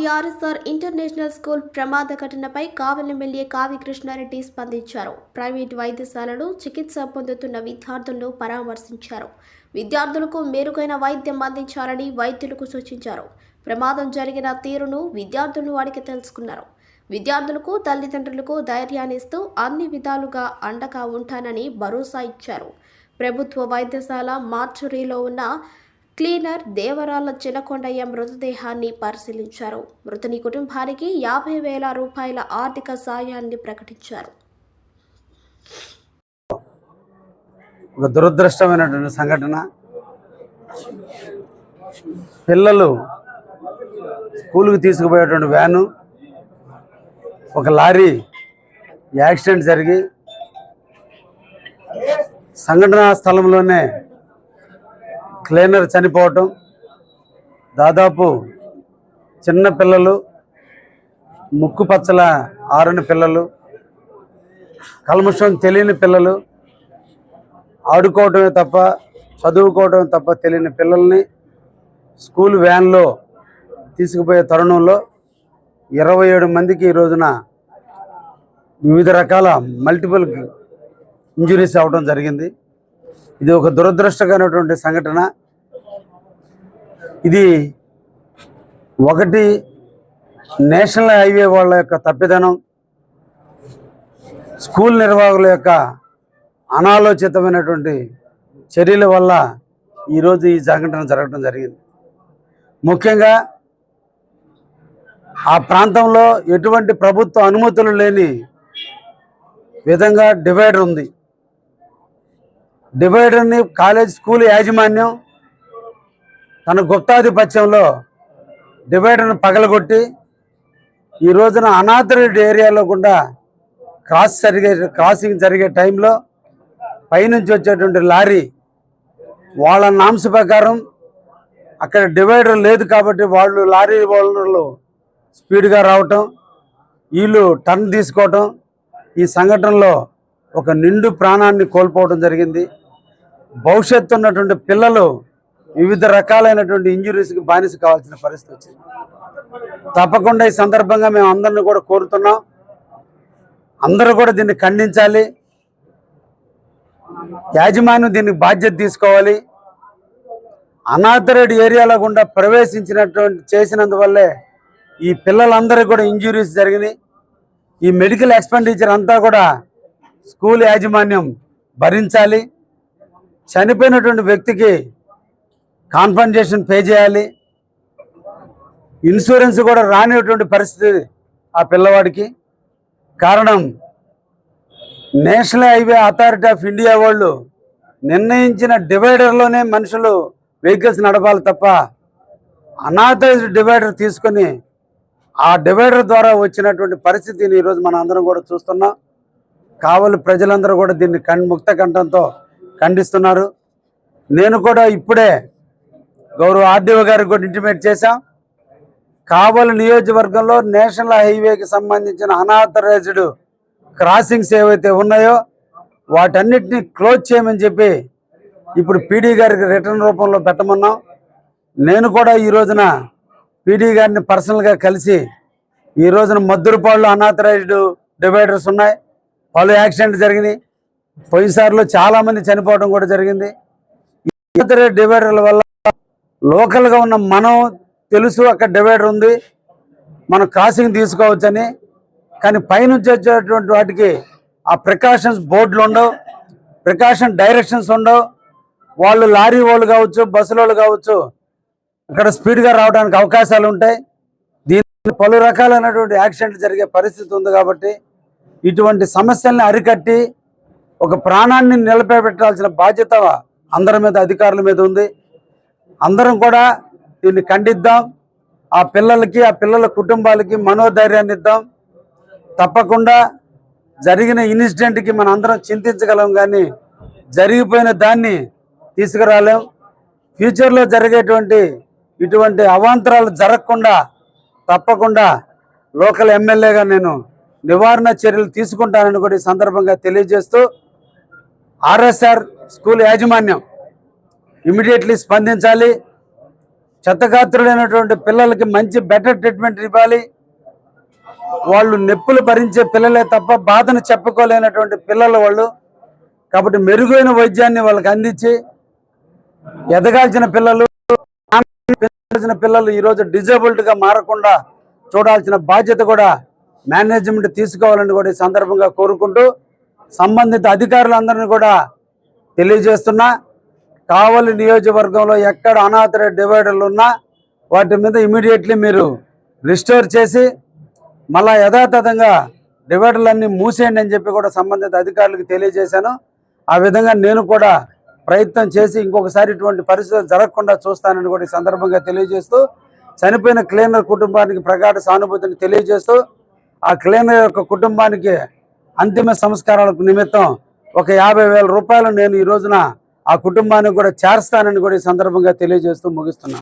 ఆర్ఆర్ఎస్ఆర్ international school ప్రమాద ఘటనపై కావలి MLA కావి Krishna Reddy స్పందించారు. ప్రైవేటు వైద్యశాలలో చికిత్స పొందుతున్న విద్యార్థులను పరామర్శించారు. విద్యార్థులకు మెరుగైన వైద్యం అందించాలని వైద్యులకు సూచించారు. ప్రమాదం జరిగిన తీరును విద్యార్థులను అడిగి తెలుసుకున్నారు. విద్యార్థులకు తల్లిదండ్రులకు ధైర్యాన్ని ఇస్తూ అన్ని విధాలుగా అండగా ఉంటానని భరోసా ఇచ్చారు. ప్రభుత్వ వైద్యశాల మార్చురీలో ఉన్న క్లీనర్ దేవరాల చినకొండయ్య మృతదేహాన్ని పరిశీలించారు. మృతుని కుటుంబానికి 50,000 రూపాయల ఆర్థిక సాయాన్ని ప్రకటించారు. ఒక దురదృష్టమైనటువంటి సంఘటన. పిల్లలు స్కూల్కి తీసుకుపోయేటువంటి వ్యాను ఒక లారీ యాక్సిడెంట్ జరిగి సంఘటనా స్థలంలోనే క్లీనర్ చనిపోవటం, దాదాపు చిన్న పిల్లలు, ముక్కు పచ్చల ఆరని పిల్లలు, కల్మషం తెలియని పిల్లలు, ఆడుకోవటమే తప్ప చదువుకోవటమే తప్ప తెలియని పిల్లల్ని స్కూల్ వ్యాన్లో తీసుకుపోయే తరుణంలో 27 మందికి ఈ రోజున వివిధ రకాల మల్టిపుల్ ఇంజురీస్ అవ్వడం జరిగింది. ఇది ఒక దురదృష్టకరమైనటువంటి సంఘటన. ఇది ఒకటి నేషనల్ హైవే వాళ్ళ యొక్క తప్పిదనం, స్కూల్ నిర్వాహకుల యొక్క అనాలోచితమైనటువంటి చర్యల వల్ల ఈరోజు ఈ సంఘటన జరగడం జరిగింది. ముఖ్యంగా ఆ ప్రాంతంలో ఎటువంటి ప్రభుత్వ అనుమతులు లేని విధంగా డివైడర్ ఉంది. డివైడర్ని స్కూల్ యాజమాన్యం తన గుప్తాధిపత్యంలో డివైడర్ని పగలగొట్టి ఈ రోజున అనాథరైజ్డ్ ఏరియాలో కూడా క్రాసింగ్ జరిగే టైంలో పైనుంచి వచ్చేటువంటి లారీ వాళ్ళ నామ్స్ ప్రకారం అక్కడ డివైడర్ లేదు కాబట్టి లారీ వాళ్ళు స్పీడ్గా రావటం, వీళ్ళు టర్న్ తీసుకోవటం, ఈ సంఘటనలో ఒక నిండు ప్రాణాన్ని కోల్పోవడం జరిగింది. భవిష్యత్తు ఉన్నటువంటి పిల్లలు వివిధ రకాలైనటువంటి ఇంజురీస్కి బానిస కావాల్సిన పరిస్థితి వచ్చింది. తప్పకుండా ఈ సందర్భంగా మేము అందరినీ కూడా కోరుతున్నాం, అందరూ కూడా దీన్ని ఖండించాలి. యాజమాన్యం దీనికి బాధ్యత తీసుకోవాలి. అనాథరైజ్డ్ ఏరియాలో గుండా చేసినందువల్లే ఈ పిల్లలందరికీ కూడా ఇంజురీస్ జరిగినాయి. ఈ మెడికల్ ఎక్స్పెండిచర్ అంతా కూడా స్కూల్ యాజమాన్యం భరించాలి. చనిపోయినటువంటి వ్యక్తికి కాంపన్సేషన్ పే చేయాలి. ఇన్సూరెన్స్ కూడా రానిటువంటి పరిస్థితి ఆ పిల్లవాడికి. కారణం national highway authority of India వాళ్ళు నిర్ణయించిన డివైడర్లోనే మనుషులు వెహికల్స్ నడపాలి తప్ప అనాథరైజ్డ్ డివైడర్ తీసుకొని ఆ డివైడర్ ద్వారా వచ్చినటువంటి పరిస్థితిని ఈరోజు మనం అందరం కూడా చూస్తున్నాం. కావలి ప్రజలందరూ కూడా దీన్ని ముక్త కంఠంతో ఖండిస్తున్నారు. నేను కూడా ఇప్పుడే గౌరవ ఆర్డీఓ గారికి కూడా ఇంటిమేట్ చేశాం. కావలి నియోజకవర్గంలో నేషనల్ హైవేకి సంబంధించిన అనాథరైజ్డ్ క్రాసింగ్స్ ఏవైతే ఉన్నాయో వాటన్నిటిని క్లోజ్ చేయమని చెప్పి ఇప్పుడు పీడీ గారికి రిటర్న్ రూపంలో పెట్టమన్నాం. నేను కూడా ఈ రోజున పీడీ గారిని పర్సనల్గా కలిసి ఈ రోజున మద్దురుపాడులో అనాథరైజ్డ్ డివైడర్స్ ఉన్నాయి, పలు యాక్సిడెంట్ జరిగినాయి. పోయినసారిలో చాలామంది చనిపోవడం కూడా జరిగింది. ఈ అనాథరైజ్డ్ డివైడర్ల వల్ల లోకల్గా ఉన్న మనం తెలుసు అక్కడ డివైడర్ ఉంది, మనం క్రాసింగ్ తీసుకోవచ్చని. కానీ పైనుంచి వచ్చేటువంటి వాటికి ఆ ప్రికాషన్స్ బోర్డులు ఉండవు, ప్రికాషన్ డైరెక్షన్స్ ఉండవు. వాళ్ళు లారీ వాళ్ళు కావచ్చు, బస్సుల వాళ్ళు కావచ్చు, అక్కడ స్పీడ్గా రావడానికి అవకాశాలు ఉంటాయి. దీని పలు రకాలైనటువంటి యాక్సిడెంట్లు జరిగే పరిస్థితి ఉంది. కాబట్టి ఇటువంటి సమస్యల్ని అరికట్టి ఒక ప్రాణాన్ని నిలబెట్టాల్సిన బాధ్యత అందరి మీద, అధికారుల మీద ఉంది. అందరం కూడా దీన్ని ఖండిద్దాం. ఆ పిల్లలకి, ఆ పిల్లల కుటుంబాలకి మనోధైర్యాన్ని ఇద్దాం. తప్పకుండా జరిగిన ఇన్సిడెంట్కి మనం అందరం చింతించగలం, కానీ జరిగిపోయిన దాన్ని తీసుకురాలేం. ఫ్యూచర్లో జరిగేటువంటి ఇటువంటి అవాంతరాలు జరగకుండా తప్పకుండా లోకల్ ఎమ్మెల్యేగా నేను నివారణ చర్యలు తీసుకుంటానని కూడా ఈ సందర్భంగా తెలియజేస్తూ ఆర్ఎస్ఆర్ స్కూల్ యాజమాన్యం ఇమీడియట్లీ స్పందించాలి. క్షతగాత్రులైనటువంటి పిల్లలకి మంచి బెటర్ ట్రీట్మెంట్ ఇవ్వాలి. వాళ్ళు నొప్పులు భరించే పిల్లలే తప్ప బాధను చెప్పుకోలేనటువంటి పిల్లలు వాళ్ళు. కాబట్టి మెరుగైన వైద్యాన్ని వాళ్ళకి అందించి ఎదగాల్సిన పిల్లలు ఈరోజు డిజేబుల్డ్గా మారకుండా చూడాల్సిన బాధ్యత కూడా మేనేజ్మెంట్ తీసుకోవాలని కూడా ఈ సందర్భంగా కోరుకుంటూ సంబంధిత అధికారులందరినీ కూడా తెలియజేస్తున్నా, కావలి నియోజకవర్గంలో ఎక్కడ అనాథరైజ్డ్ డివైడర్లు ఉన్నా వాటి మీద ఇమీడియట్లీ మీరు రిస్టోర్ చేసి మళ్ళా యథాతథంగా డివైడర్లన్నీ మూసేయండి అని చెప్పి కూడా సంబంధిత అధికారులకు తెలియజేశాను. ఆ విధంగా నేను కూడా ప్రయత్నం చేసి ఇంకొకసారి ఇటువంటి పరిస్థితులు జరగకుండా చూస్తానని కూడా ఈ సందర్భంగా తెలియజేస్తూ, చనిపోయిన క్లీనర్ కుటుంబానికి ప్రగాఢ సానుభూతిని తెలియజేస్తూ, ఆ క్లీనర్ యొక్క కుటుంబానికి అంతిమ సంస్కారాలకు నిమిత్తం ఒక 50,000 రూపాయలు నేను ఈ రోజున ఆ కుటుంబానికి కూడా చేర్స్తానని కూడా ఈ సందర్భంగా తెలియజేస్తూ ముగిస్తున్నాను.